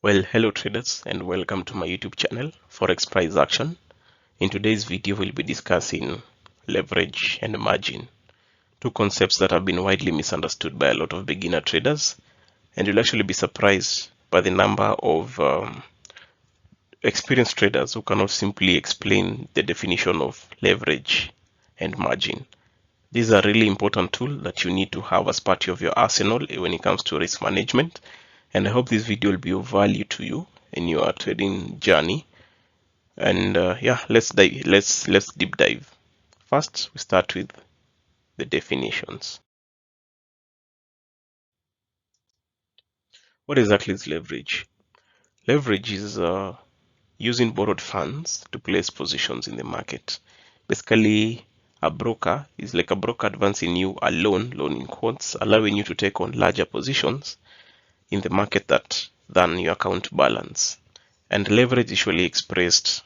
Well, hello traders and welcome to my YouTube channel, Forex Price Action. In today's video, we'll be discussing leverage and margin, two concepts that have been widely misunderstood by a lot of beginner traders, and you'll actually be surprised by the number of experienced traders who cannot simply explain the definition of leverage and margin. These are really important tools that you need to have as part of your arsenal when it comes to risk management. And I hope this video will be of value to you in your trading journey. And yeah, let's deep dive. First, we start with the definitions. What exactly is leverage? Leverage is using borrowed funds to place positions in the market. Basically, a broker is like a broker advancing you a loan in quotes, allowing you to take on larger positions in the market than your account balance. And leverage is usually expressed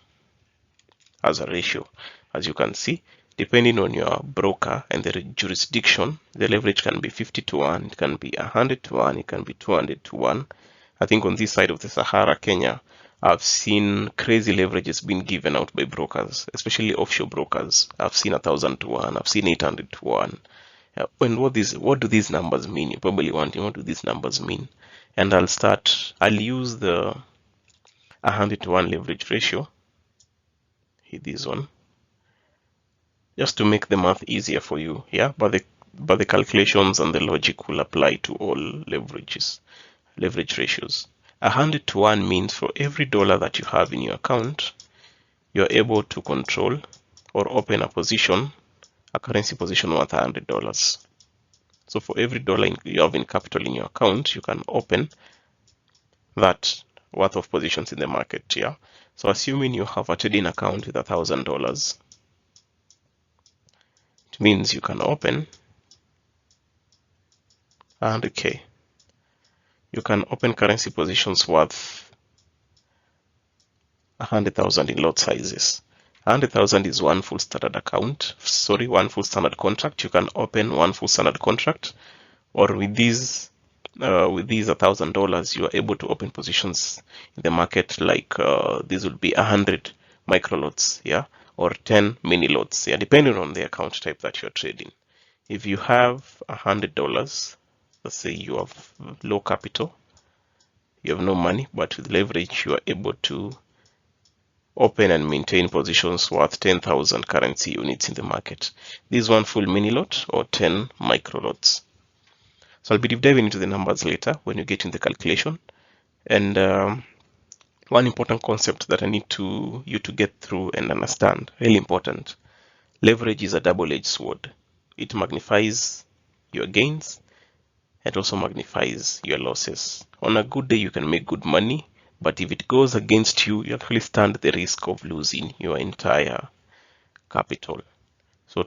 as a ratio. As you can see, depending on your broker and the jurisdiction, the leverage can be 50 to 1, it can be 100 to 1, it can be 200 to 1. I think on this side of the Sahara, Kenya, I've seen crazy leverages being given out by brokers, especially offshore brokers. I've seen 1,000 to 1, I've seen 800 to 1. And what do these numbers mean? You're probably wondering, what do these numbers mean? And I'll use the 100 to 1 leverage ratio, hit this one, just to make the math easier for you. Yeah, but the calculations and the logic will apply to all leverage ratios. 100 to 1 means for every dollar that you have in your account, you're able to control or open a currency position worth $100. So for every dollar you have in capital in your account, you can open that worth of positions in the market. Yeah. So assuming you have a trading account with $1,000, it means you can open 100K. You can open currency positions worth 100,000 in lot sizes. 100,000 is one full standard contract. You can open one full standard contract, or with these $1,000, you are able to open positions in the market like these will be 100 micro lots, yeah, or 10 mini lots, yeah, depending on the account type that you're trading. If you have $100, let's say you have low capital, you have no money, but with leverage you are able to open and maintain positions worth 10,000 currency units in the market. This is one full mini lot or 10 micro lots. So I'll be deep diving into the numbers later when you get in the calculation. And one important concept that I need you to get through and understand, really important. Leverage is a double-edged sword. It magnifies your gains and also magnifies your losses. On a good day, you can make good money, but if it goes against you, you actually stand the risk of losing your entire capital. So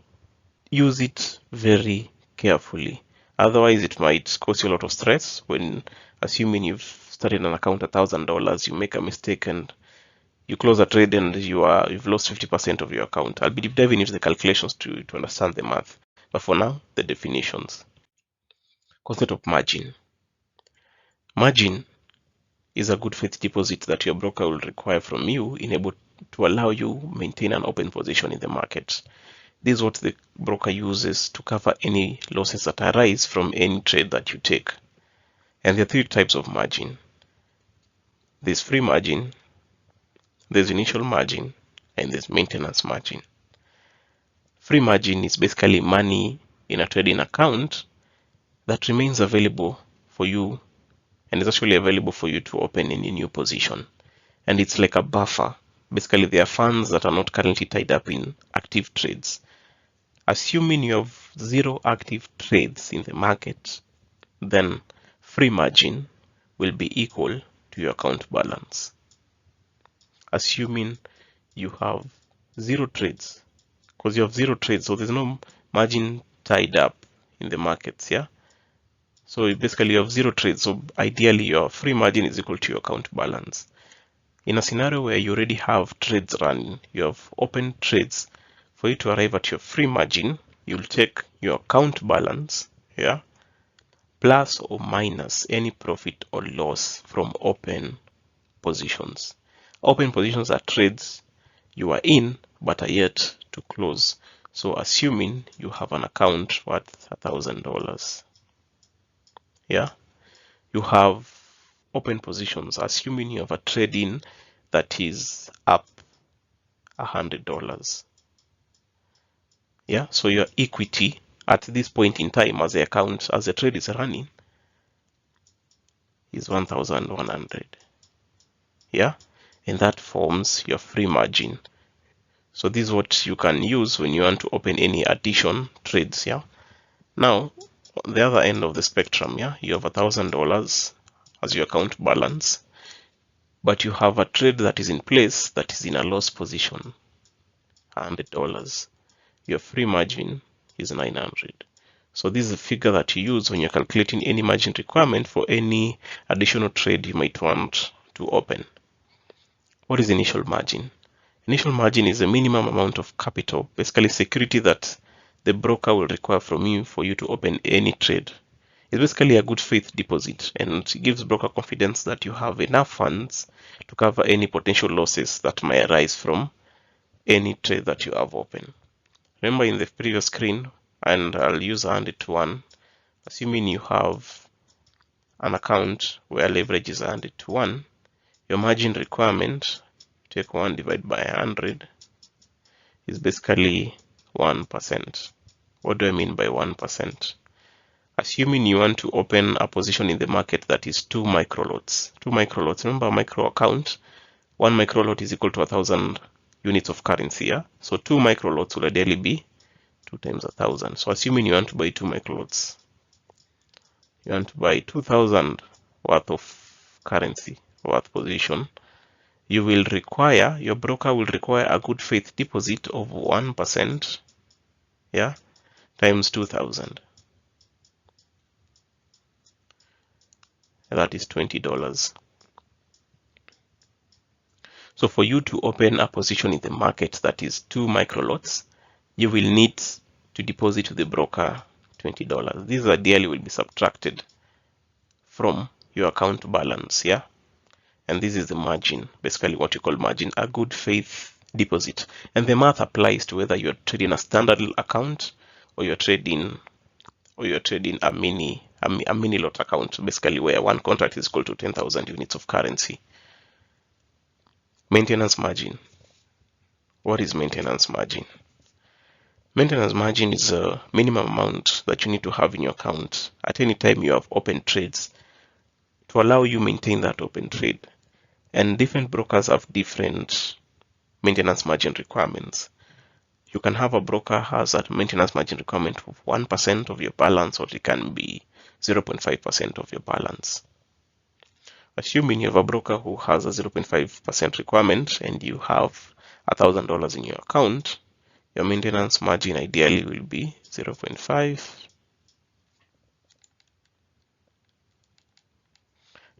use it very carefully. Otherwise, it might cause you a lot of stress when, assuming you've started an account $1,000, you make a mistake and you close a trade and you've lost 50% of your account. I'll be deep diving into the calculations to understand the math. But for now, the definitions. Concept of margin. Margin is a good faith deposit that your broker will require from you in able to allow you maintain an open position in the market. This is what the broker uses to cover any losses that arise from any trade that you take. And there are three types of margin. There's free margin, there's initial margin, and there's maintenance margin. Free margin is basically money in a trading account that remains available for you and is actually available for you to open any new position. And it's like a buffer. Basically, there are funds that are not currently tied up in active trades. Assuming you have 0 active trades in the market, then free margin will be equal to your account balance. Assuming you have 0 trades, because you have 0 trades, so there's no margin tied up in the markets, yeah? So basically you have 0 trades, so ideally your free margin is equal to your account balance. In a scenario where you already have trades running, you have open trades, for you to arrive at your free margin, you'll take your account balance, yeah, plus or minus any profit or loss from open positions. Open positions are trades you are in but are yet to close. So assuming you have an account worth $1,000, yeah, you have open positions, assuming you have a trade in that is up $100. Yeah, so your equity at this point in time as the trade is running is 1,100. Yeah, and that forms your free margin. So this is what you can use when you want to open any addition trades. Yeah, now on the other end of the spectrum, yeah, you have $1,000 as your account balance, but you have a trade that is in place that is in a loss position, $100. Your free margin is 900. So this is a figure that you use when you're calculating any margin requirement for any additional trade you might want to open. What is initial margin? Initial margin is the minimum amount of capital, basically security that the broker will require from you for you to open any trade. It's basically a good faith deposit, and it gives broker confidence that you have enough funds to cover any potential losses that may arise from any trade that you have open. Remember in the previous screen, and I'll use 100-1, assuming you have an account where leverage is 100-1, your margin requirement, take 1 divided by 100, is basically 1%. What do I mean by 1%? Assuming you want to open a position in the market that is 2 microlots. 2 microlots, remember a micro account, 1 microlot is equal to 1,000 units of currency. Yeah? So 2 microlots will ideally be 2 times 1,000. So assuming you want to buy 2 microlots, you want to buy 2,000 worth of currency, worth position, you will require, your broker will require a good faith deposit of 1%, yeah, times 2,000. That is $20. So for you to open a position in the market that is 2 microlots, you will need to deposit to the broker $20. This ideally will be subtracted from your account balance, yeah? And this is the margin, basically what you call margin, a good faith deposit. And the math applies to whether you're trading a standard account or you're trading a mini lot account, basically where one contract is equal to 10,000 units of currency. Maintenance margin. What is maintenance margin? Maintenance margin is a minimum amount that you need to have in your account at any time you have open trades to allow you maintain that open trade. And different brokers have different maintenance margin requirements. You can have a broker has a maintenance margin requirement of 1% of your balance, or it can be 0.5% of your balance. Assuming you have a broker who has a 0.5% requirement and you have $1,000 in your account, your maintenance margin ideally will be 0.5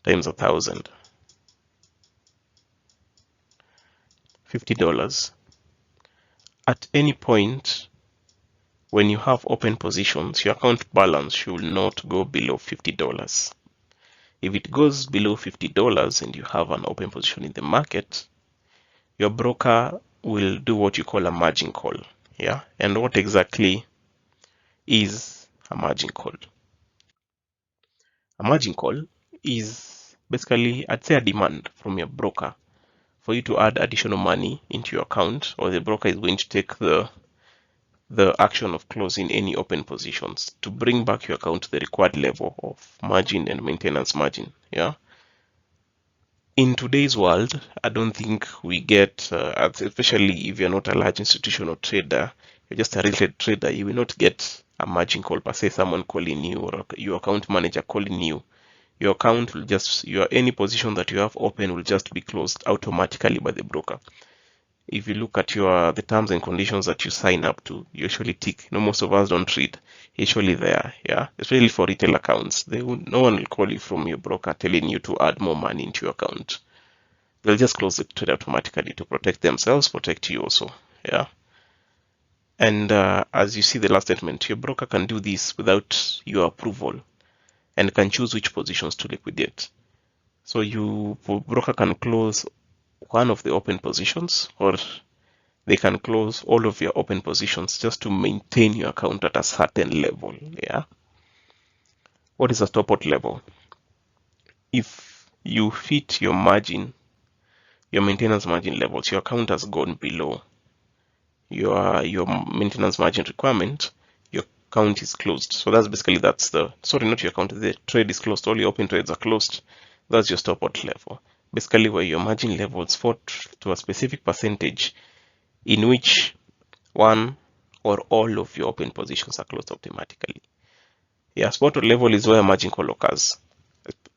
times 1,000. $50. At any point when you have open positions, your account balance should not go below $50. If it goes below $50 and you have an open position in the market, your broker will do what you call a margin call. Yeah, and what exactly is a margin call? A margin call is basically, I'd say, a demand from your broker for you to add additional money into your account, or the broker is going to take the action of closing any open positions to bring back your account to the required level of margin and maintenance margin. Yeah. In today's world, I don't think we get, especially if you're not a large institutional trader, you're just a retail trader, you will not get a margin call per se, someone calling you or your account manager calling you. Your account will just, any position that you have open will just be closed automatically by the broker. If you look at the terms and conditions that you sign up to, you usually tick. Most of us don't read. Usually there, yeah, especially for retail accounts. No one will call you from your broker telling you to add more money into your account. They'll just close the trade automatically to protect themselves, protect you also, yeah. And as you see the last statement, your broker can do this without your approval and can choose which positions to liquidate. So broker can close one of the open positions, or they can close all of your open positions just to maintain your account at a certain level. Yeah. What is a stop out level? If you hit your margin, your maintenance margin levels, your account has gone below your maintenance margin requirement, your account is closed. So that's basically not your account, the trade is closed, all your open trades are closed. That's your stop out level. Basically where your margin levels fall to a specific percentage in which one or all of your open positions are closed automatically. Yeah, spot out level is where margin call occurs,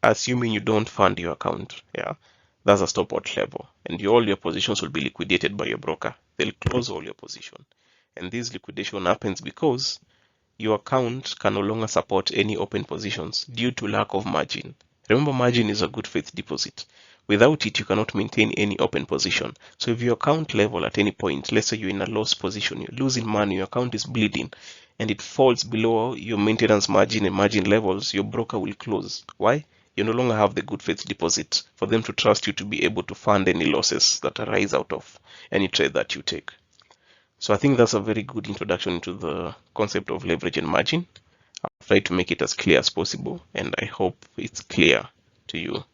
assuming you don't fund your account. Yeah, that's a stop out level, and all your positions will be liquidated by your broker. They'll close all your position, and this liquidation happens because your account can no longer support any open positions due to lack of margin. Remember, margin is a good faith deposit. Without it, you cannot maintain any open position. So if your account level at any point, let's say you're in a loss position, you're losing money, your account is bleeding, and it falls below your maintenance margin and margin levels, your broker will close. Why? You no longer have the good faith deposit for them to trust you to be able to fund any losses that arise out of any trade that you take. So I think that's a very good introduction into the concept of leverage and margin. I'll try to make it as clear as possible, and I hope it's clear to you.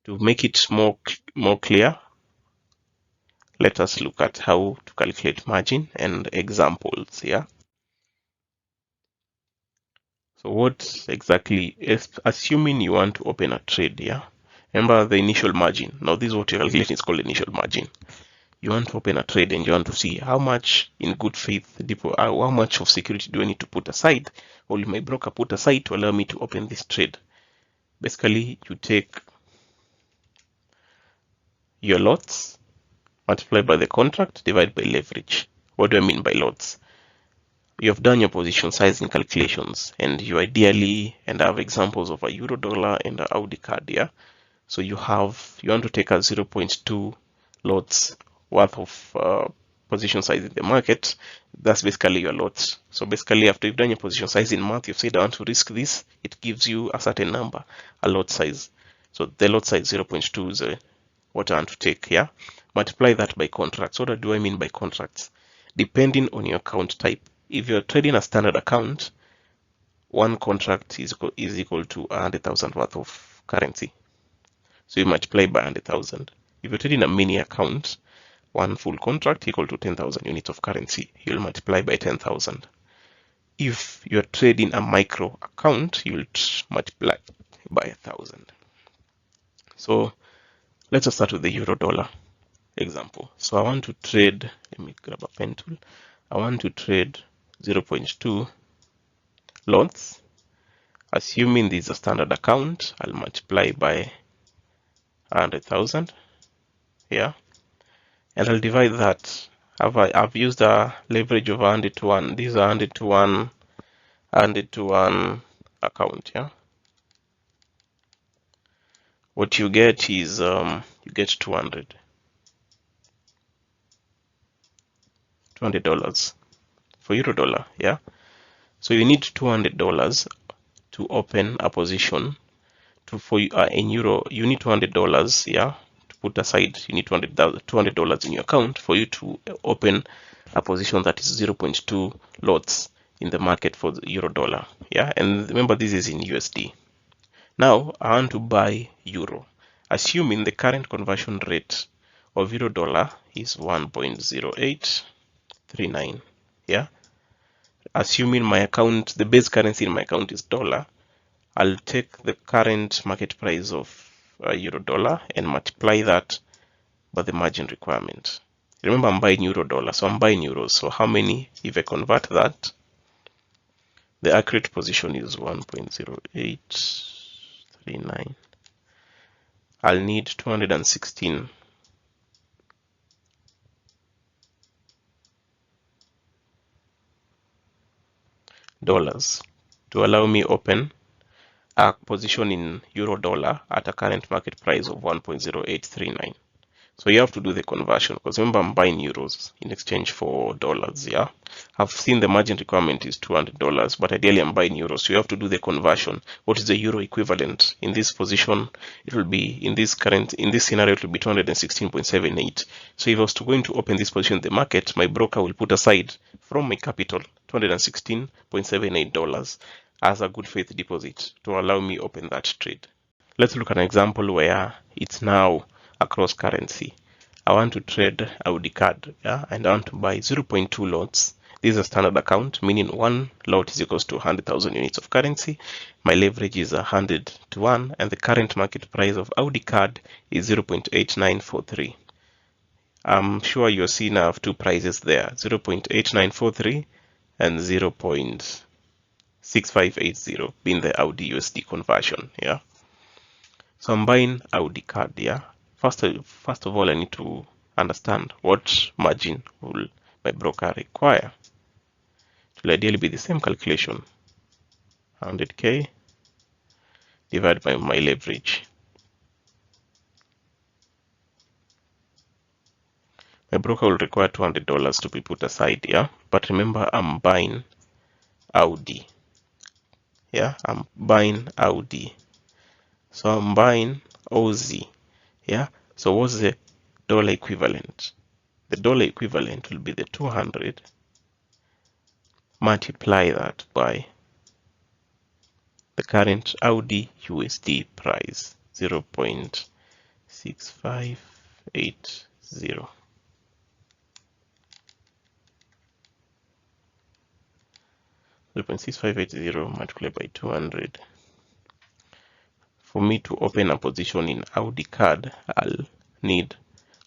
To make it more clear, let us look at how to calculate margin and examples here. So what exactly is, assuming you want to open a trade here, remember the initial margin. Now this is what you're calculating is called initial margin. You want to open a trade and you want to see how much in good faith how much of security do I need to put aside, or will my broker put aside to allow me to open this trade. Basically, you take your lots, multiply by the contract, divide by leverage. What do I mean by lots? You have done your position sizing calculations, and you ideally, and I have examples of a euro dollar and a Audi card here. So you want to take a 0.2 lots worth of position size in the market. That's basically your lots. So basically, after you've done your position size in math, you've said I want to risk this, it gives you a certain number, a lot size. So the lot size 0.2 is what I want to take here. Multiply that by contracts. What do I mean by contracts? Depending on your account type. If you're trading a standard account, one contract is equal to 100,000 worth of currency. So you multiply by 100,000. If you're trading a mini account, one full contract equal to 10,000 units of currency. You'll multiply by 10,000. If you're trading a micro account, you'll multiply by 1,000. So let's just start with the euro dollar example. So I want to trade, let me grab a pen tool. I want to trade 0.2 lots. Assuming this is a standard account, I'll multiply by 100,000 here, and I'll divide that. I've used a leverage of 100 to 1. These are 100 to 1, 100 to 1 account. Yeah. What you get is you get $200 for euro dollar. Yeah. So you need $200 to open a position. In euro, you need $200. Yeah. Put aside, you need $200 in your account for you to open a position that is 0.2 lots in the market for the euro dollar. Yeah, and remember this is in USD. Now I want to buy euro, assuming the current conversion rate of euro dollar is 1.0839. Yeah, assuming my account, the base currency in my account is dollar, I'll take the current market price of euro dollar and multiply that by the margin requirement. Remember, I'm buying euro dollar, so I'm buying euros. So how many, if I convert that, the accurate position is 1.0839. I'll need $216 to allow me open a position in euro dollar at a current market price of 1.0839. So you have to do the conversion, because remember I'm buying euros in exchange for dollars. Yeah, I've seen the margin requirement is $200, but ideally I'm buying euros. So you have to do the conversion. What is the euro equivalent? In this position, it will be in this scenario, it will be 216.78. So if I was to going to open this position in the market, my broker will put aside from my capital $216.78 as a good faith deposit to allow me open that trade. Let's look at an example where it's now a cross currency. I want to trade Audi card, yeah, and I want to buy 0.2 lots. This is a standard account, meaning one lot is equals to 100,000 units of currency. My leverage is 100 to 1, and the current market price of Audi card is 0.8943. I'm sure you're seeing I have two prices there, 0.8943 and 0.6580 being the Audi USD conversion. Yeah. So I'm buying Audi card, yeah. First of all, I need to understand what margin will my broker require. It will ideally be the same calculation, 100k divided by my leverage. My broker will require $200 to be put aside, yeah. But remember, I'm buying Audi, yeah. I'm buying Audi, so I'm buying Aussie, yeah. So what's the dollar equivalent? The dollar equivalent will be the 200. Multiply that by the current Audi USD price, 0.6580. 0.6580 multiplied by 200. For me to open a position in Audi card, I'll need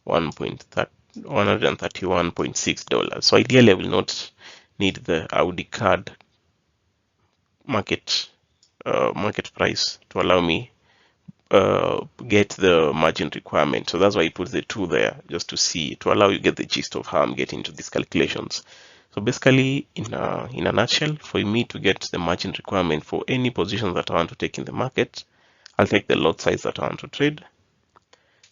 $131.6. So ideally, I will not need the Audi card market price to allow me get the margin requirement. So that's why I put the 2 there, just to see, to allow you get the gist of how I'm getting to these calculations. So basically, in a nutshell, for me to get the margin requirement for any position that I want to take in the market, I'll take the lot size that I want to trade,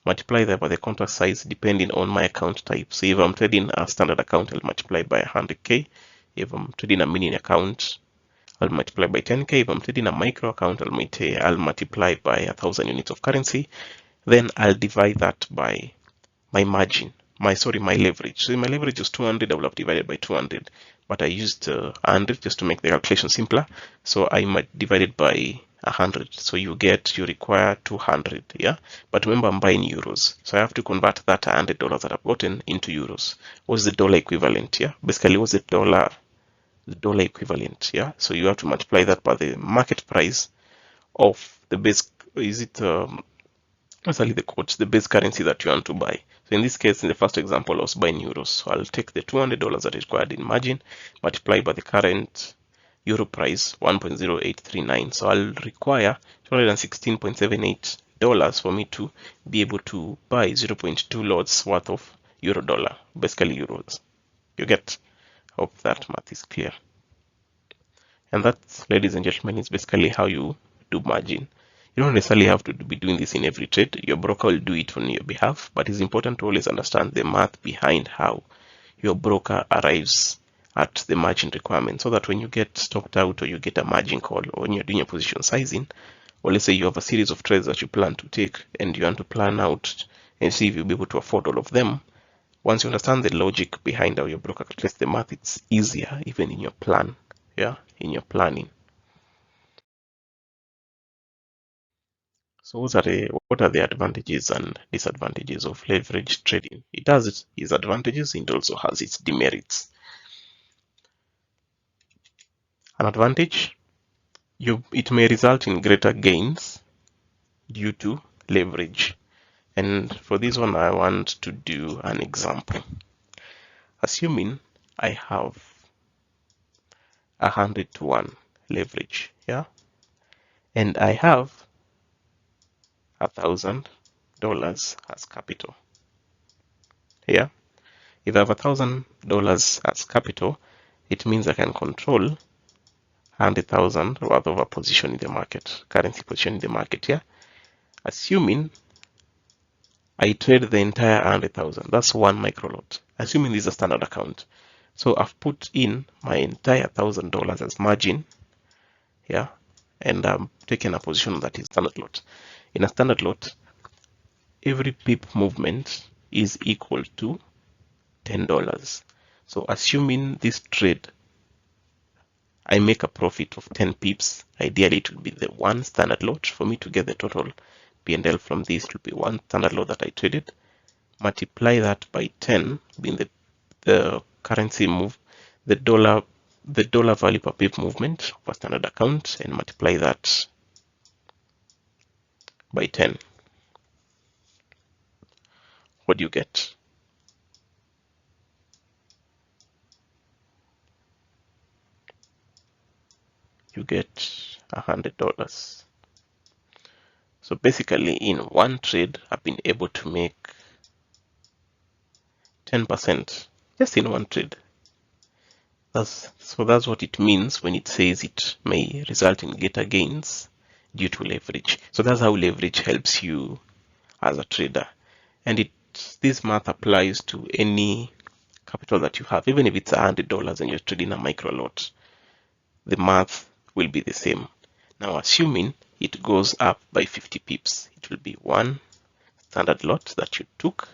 multiply that by the contract size depending on my account type. So if I'm trading a standard account, I'll multiply by 100k. If I'm trading a mini account, I'll multiply by 10k. If I'm trading a micro account, I'll multiply by 1,000 units of currency. Then I'll divide that by my margin, my leverage. So if my leverage is 200, I will have divided by 200. But I used 100 just to make the calculation simpler. So I might divide it by 100. So you require 200, yeah? But remember, I'm buying euros. So I have to convert that $100 that I've gotten into euros. What's the dollar equivalent, yeah? Basically, what's the dollar equivalent, yeah? So you have to multiply that by the market price of the base, the base currency that you want to buy. So in this case, in the first example, I was buying euros. So I'll take the $200 that is required in margin, multiply by the current euro price, 1.0839. So I'll require $216.78 for me to be able to buy 0.2 lots worth of euro dollar, basically euros. You get? Hope that math is clear. And that, ladies and gentlemen, is basically how you do margin. You don't necessarily have to be doing this in every trade. Your broker will do it on your behalf, but it's important to always understand the math behind how your broker arrives at the margin requirement, so that when you get stocked out or you get a margin call, or when you're doing your position sizing, or let's say you have a series of trades that you plan to take and you want to plan out and see if you'll be able to afford all of them. Once you understand the logic behind how your broker calculates the math, it's easier even in your plan, yeah, in your planning. So what are the advantages and disadvantages of leverage trading? It has its advantages, it also has its demerits. An advantage, it may result in greater gains due to leverage. And for this one, I want to do an example. Assuming I have 100 to 1 leverage, yeah, and I have $1,000 as capital. Yeah, if I have $1,000 as capital, it means I can control 100,000 worth of a position in the market, currency position in the market. Yeah, assuming I trade the entire 100,000. That's one micro lot, assuming this is a standard account. So I've put in my entire $1,000 as margin, yeah, and I'm taking a position that is standard lot. In a standard lot, every pip movement is equal to $10. So assuming this trade, I make a profit of 10 pips, ideally it will be the one standard lot. For me to get the total P&L from this, it will be one standard lot that I traded. Multiply that by 10, being the currency move, the dollar value per pip movement of a standard account, and multiply that by 10. What do you get? You get $100. So basically, in one trade, I've been able to make 10% just in one trade. So that's what it means when it says it may result in greater gains due to leverage. So that's how leverage helps you as a trader. And this math applies to any capital that you have. Even if it's $100 and you're trading a micro lot, the math will be the same. Now, assuming it goes up by 50 pips, it will be one standard lot that you took,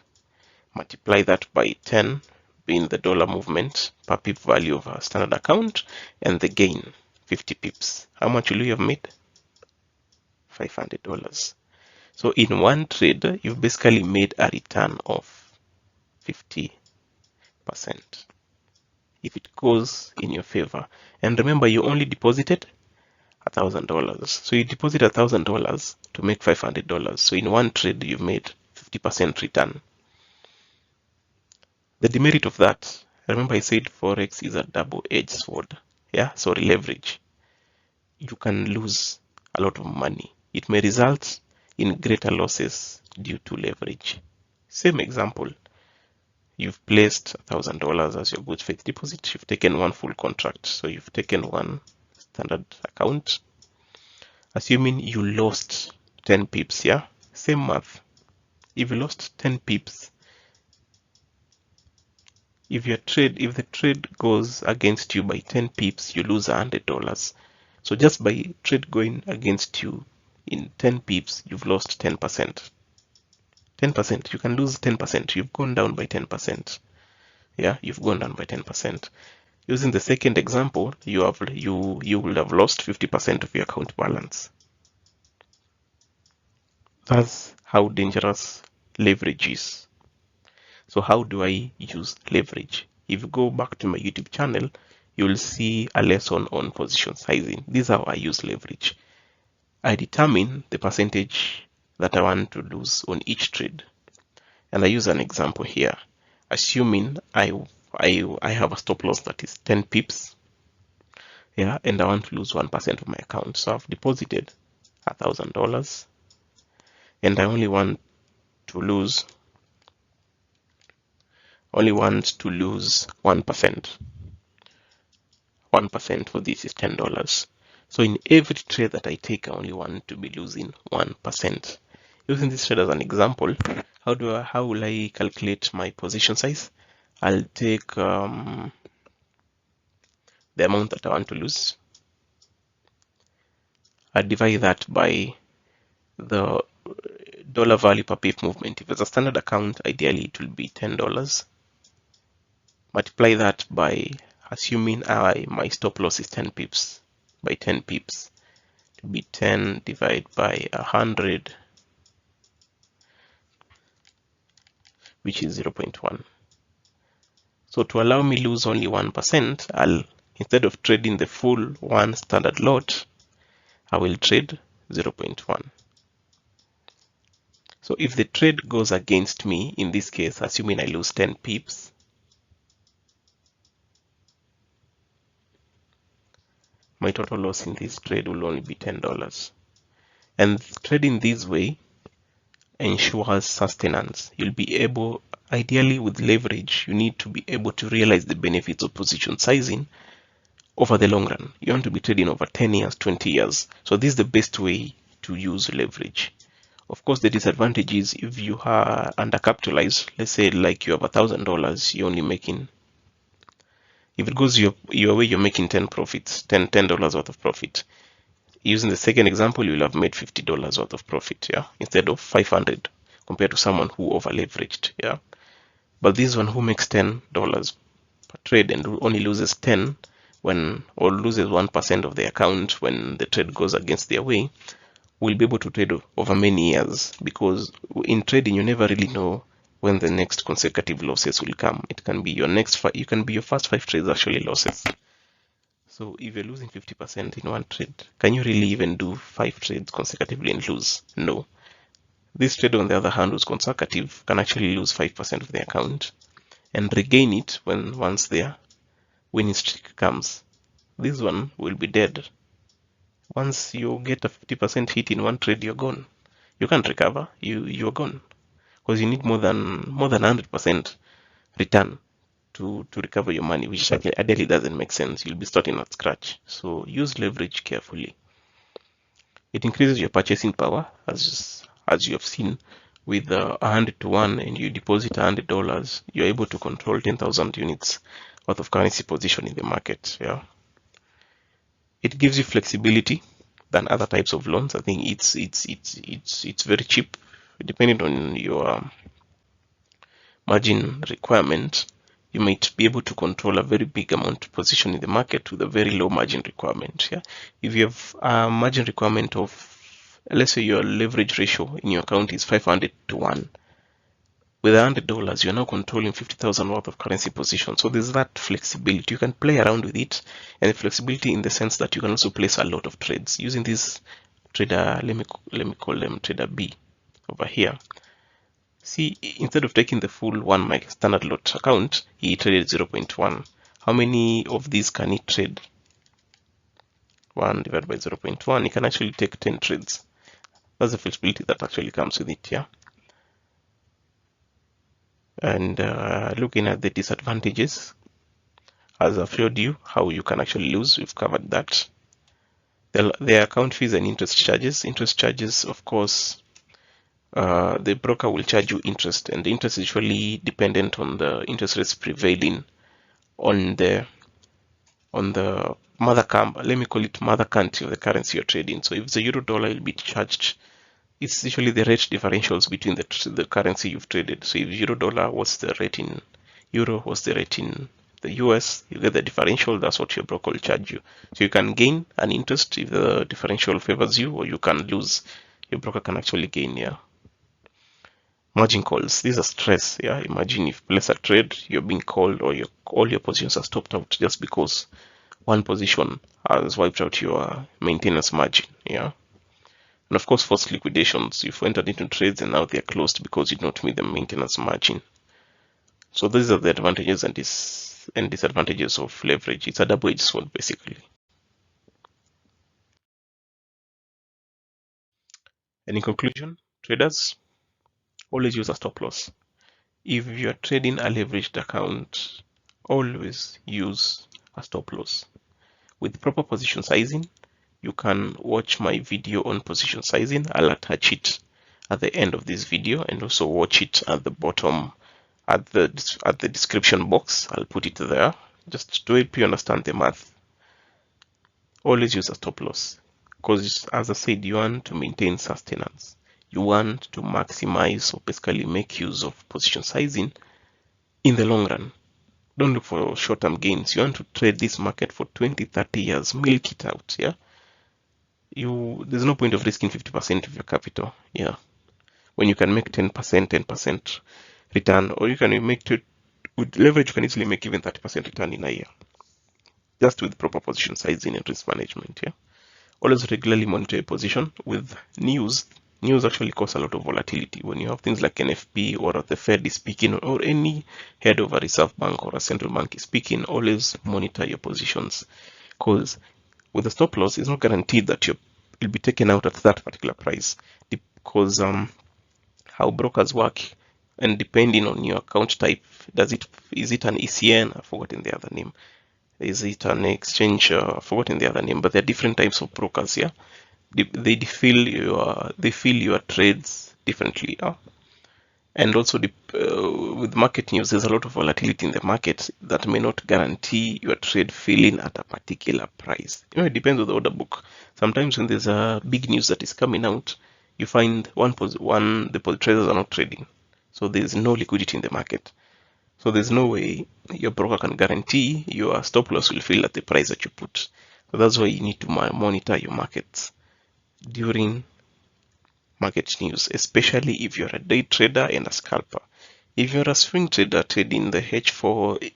multiply that by 10, being the dollar movement per pip value of a standard account, and the gain, 50 pips. How much will you have made? $500. So in one trade, you've basically made a return of 50% if it goes in your favor. And remember, you only deposited $1,000. So you deposit $1,000 to make $500. So in one trade, you've made 50% return. The demerit of that, remember I said Forex is a double-edged sword. Yeah, sorry, leverage. You can lose a lot of money. It may result in greater losses due to leverage. Same example. You've placed $1,000 as your good faith deposit. You've taken one full contract. So you've taken one standard account. Assuming you lost 10 pips, yeah? Same math. If you lost 10 pips, if the trade goes against you by 10 pips, you lose $100. So just by trade going against you in 10 pips, you've lost 10%. 10%, you can lose 10%. You've gone down by 10%. Yeah, you've gone down by 10%. Using the second example, you will have lost 50% of your account balance. That's how dangerous leverage is. So how do I use leverage? If you go back to my YouTube channel, you'll see a lesson on position sizing. This is how I use leverage. I determine the percentage that I want to lose on each trade. And I use an example here. Assuming I have a stop loss that is 10 pips. Yeah, and I want to lose 1% of my account. So I've deposited $1,000 and I only want to lose 1%. 1% for this is $10. So in every trade that I take, I only want to be losing 1%. Using this trade as an example, how will I calculate my position size? I'll take the amount that I want to lose. I'll divide that by the dollar value per pip movement. If it's a standard account, ideally it will be $10. Multiply that by, assuming my stop loss is 10 pips, by 10 pips, to be 10 divided by 100, which is 0.1. So to allow me lose only 1%, instead of trading the full one standard lot, I will trade 0.1. So if the trade goes against me, in this case, assuming I lose 10 pips, my total loss in this trade will only be $10. And trading this way ensures sustenance. You'll be able, ideally with leverage, you need to be able to realize the benefits of position sizing over the long run. You want to be trading over 10 years, 20 years. So this is the best way to use leverage. Of course, the disadvantage is if you are undercapitalized, let's say like you have $1,000, you're only making, if it goes your way, you're making 10 profits, $10 worth of profit. Using the second example, you'll have made $50 worth of profit, yeah, instead of 500, compared to someone who over leveraged, yeah. But this one who makes $10 per trade and only loses 10 when, or loses 1% of the account when the trade goes against their way, will be able to trade over many years, because in trading you never really know when the next consecutive losses will come. It can be your you can be your first 5 trades actually losses. So if you're losing 50% in one trade, can you really even do 5 trades consecutively and lose? No. This trade, on the other hand, who's consecutive, can actually lose 5% of the account and regain it once their winning streak comes. This one will be dead. Once you get a 50% hit in one trade, you're gone. You can't recover. You're gone, because you need more than 100% return to recover your money, which ideally doesn't make sense. You'll be starting at scratch. So use leverage carefully. It increases your purchasing power, as you have seen with 100 to 1, and you deposit $100, you're able to control 10,000 units worth of currency position in the market. Yeah, it gives you flexibility than other types of loans. I think it's very cheap, depending on your margin requirement. You might be able to control a very big amount of position in the market with a very low margin requirement. Yeah, if you have a margin requirement of, let's say your leverage ratio in your account is 500 to 1, with $100, you're now controlling 50,000 worth of currency position. So there's that flexibility. You can play around with it, and the flexibility in the sense that you can also place a lot of trades using this trader. Let me call them trader B over here. See, instead of taking the full one my standard lot account, he traded 0.1. How many of these can he trade? 1 divided by 0.1. He can actually take 10 trades. That's the flexibility that actually comes with it, yeah. And looking at the disadvantages, as I've showed you how you can actually lose, we've covered that. The account fees and interest charges. Interest charges, of course, the broker will charge you interest, and the interest is usually dependent on the interest rates prevailing on the mother let me call it mother country of the currency you're trading. So if it's a euro dollar, you'll be charged. It's usually the rate differentials between the currency you've traded. So if euro dollar, what's the rate in euro, what's the rate in the US, you get the differential. That's what your broker will charge you. So you can gain an interest if the differential favors you, or you can lose. Your broker can actually gain, yeah. Margin calls, these are stress. Yeah, imagine if you place a trade, you're being called, or all your positions are stopped out just because one position has wiped out your maintenance margin. Yeah, and of course forced liquidations. You've entered into trades and now they're closed because you don't meet the maintenance margin. So these are the advantages and disadvantages of leverage. It's a double-edged sword basically. And in conclusion, traders, always use a stop loss. If you are trading a leveraged account, always use a stop loss. With proper position sizing, you can watch my video on position sizing. I'll attach it at the end of this video, and also watch it at the bottom at the description box. I'll put it there just to help you understand the math. Always use a stop loss, because as I said, you want to maintain sustenance. You want to maximize, or basically make use of position sizing in the long run. Don't look for short-term gains. You want to trade this market for 20, 30 years, milk it out, yeah? There's no point of risking 50% of your capital, yeah? When you can make 10% return, or you can make with leverage, you can easily make even 30% return in a year, just with proper position sizing and risk management, yeah? Always regularly monitor your position with news. News actually cause a lot of volatility. When you have things like NFP, or the Fed is speaking, or any head of a reserve bank or a central bank is speaking, always monitor your positions, because with a stop loss, it's not guaranteed that you'll be taken out at that particular price, because how brokers work, and depending on your account type, is it an ECN? I've forgotten the other name. Is it an exchange? I've forgotten the other name, but there are different types of brokers, yeah. they feel your trades differently. And also with market news, there's a lot of volatility in the market that may not guarantee your trade filling at a particular price. It depends on the order book. Sometimes when there's a big news that is coming out, you find the traders are not trading, so there's no liquidity in the market. So there's no way your broker can guarantee your stop loss will fill at the price that you put. So that's why you need to monitor your markets during market news, especially if you're a day trader and a scalper. If you're a swing trader trading the H4,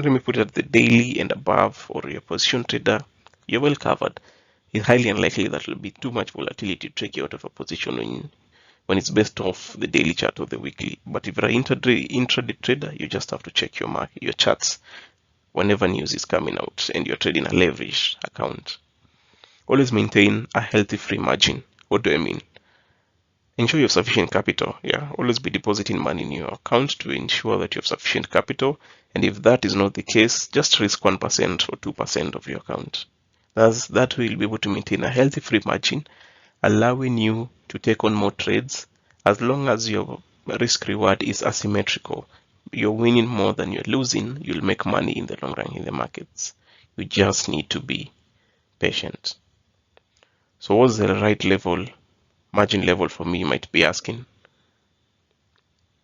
let me put it at the daily and above, or you're a position trader, you're well covered. It's highly unlikely that will be too much volatility to take you out of a position when it's based off the daily chart or the weekly. But if you're an intraday trader, you just have to check your charts whenever news is coming out and you're trading a leveraged account. Always maintain a healthy free margin. What do I mean? Ensure you have sufficient capital. Always be depositing money in your account to ensure that you have sufficient capital. And if that is not the case, just risk 1% or 2% of your account. That will be able to maintain a healthy free margin, allowing you to take on more trades as long as your risk reward is asymmetrical. You're winning more than you're losing, you'll make money in the long run in the markets. You just need to be patient. So what's the right margin level for me, you might be asking?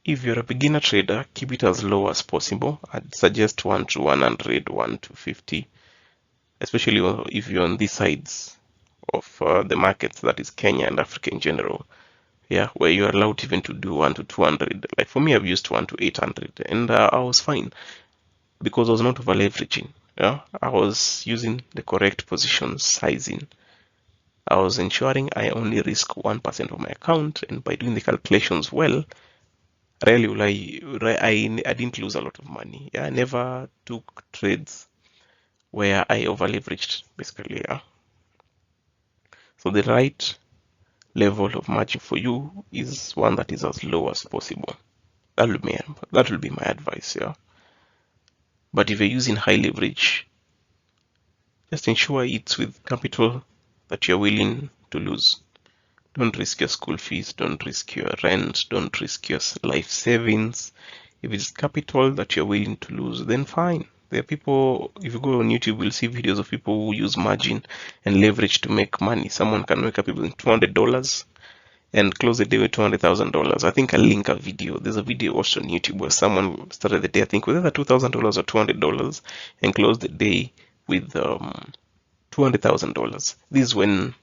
If you're a beginner trader, keep it as low as possible. I'd suggest 1 to 100, 1 to 50, especially if you're on these sides of the markets, that is Kenya and Africa in general, where you're allowed even to do 1 to 200. Like for me, I've used 1 to 800, and I was fine because I was not over leveraging. I was using the correct position sizing. I was ensuring I only risk 1% of my account, and by doing the calculations well, rarely will I didn't lose a lot of money. I never took trades where I over leveraged, basically. So the right level of margin for you is one that is as low as possible. That will be my advice. But if you're using high leverage, just ensure it's with capital that you're willing to lose. Don't risk your school fees, don't risk your rent, don't risk your life savings. If it's capital that you're willing to lose, then fine. There are people, if you go on YouTube, you'll see videos of people who use margin and leverage to make money. Someone can wake up with $200 and close the day with $200,000. I think I'll link a video. There's a video watched on YouTube where someone started the day, I think, with either $2,000 or $200 and closed the day with $200,000. This is when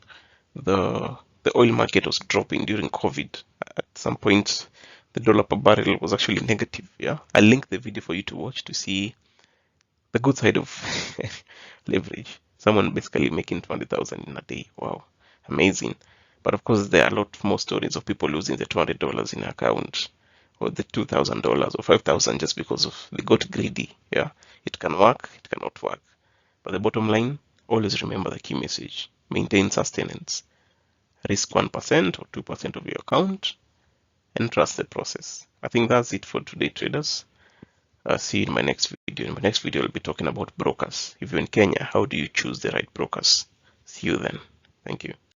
the oil market was dropping during COVID. At some point, the dollar per barrel was actually negative. I'll link the video for you to watch to see the good side of leverage. Someone basically making 20,000 in a day. Wow, amazing. But of course, there are a lot more stories of people losing the $200 in an account, or the $2,000 or $5,000 just because they got greedy. It can work, it cannot work. But the bottom line, always remember the key message: maintain sustenance. Risk 1% or 2% of your account and trust the process. I think that's it for today, traders. See you in my next video. In my next video, I'll be talking about brokers. If you're in Kenya, how do you choose the right brokers? See you then. Thank you.